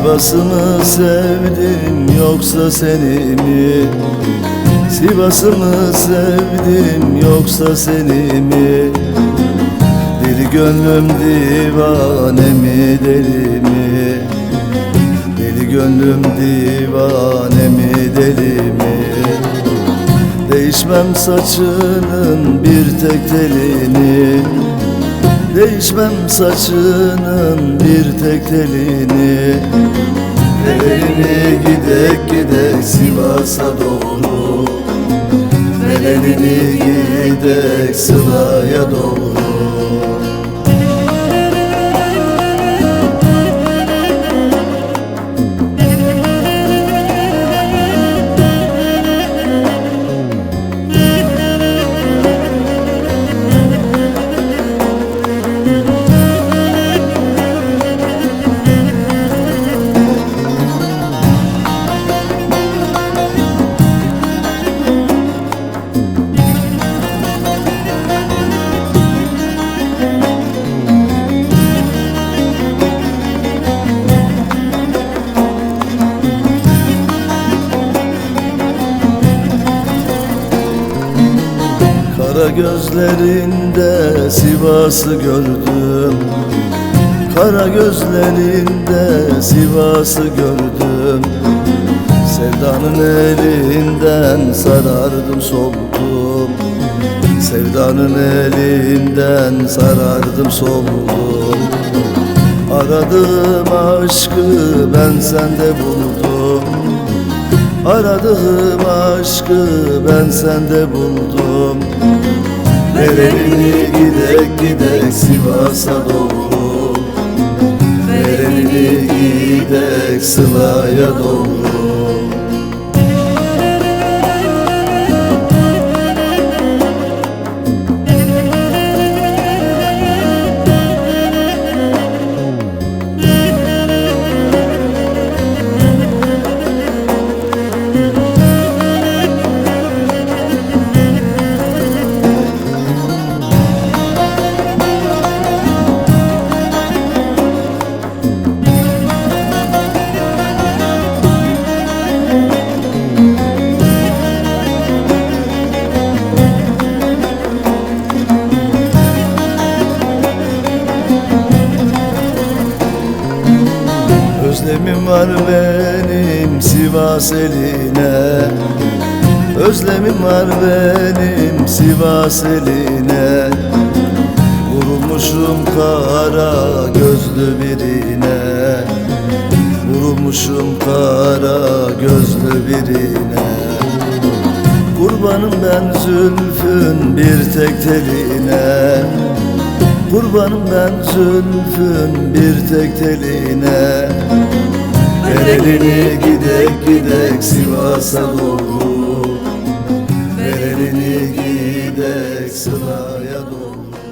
Sivas'ı mı sevdim yoksa seni mi? Sivas'ı mı sevdim yoksa seni mi? Deli gönlüm divane mi deli mi? Deli gönlüm divane mi deli mi? Değişmem saçının bir tek telini, değişmem saçının bir tek telini. Ver elini gidek gidek Sivas'a doğru, ver elini gidek Sıla'ya doğru. Kara gözlerinde Sivas'ı gördüm, kara gözlerinde Sivas'ı gördüm. Sevdanın elinden sarardım soldum, sevdanın elinden sarardım soldum. Aradığım aşkı ben sende buldum, aradığım aşkı ben sende buldum. Ver elini gidek gidek Sivas'a doğru, ver elini gidek Sıla'ya doğru. Özlemim var benim Sivas eline, özlemim var benim Sivas eline. Vurulmuşum kara gözlü birine, vurulmuşum kara gözlü birine. Kurbanım ben zülfün bir tek teline, kurbanım ben zülfün bir tek teline. Ver elini gidek gidek Sivas'a doğru, ver elini gidek Sıla'ya doğru.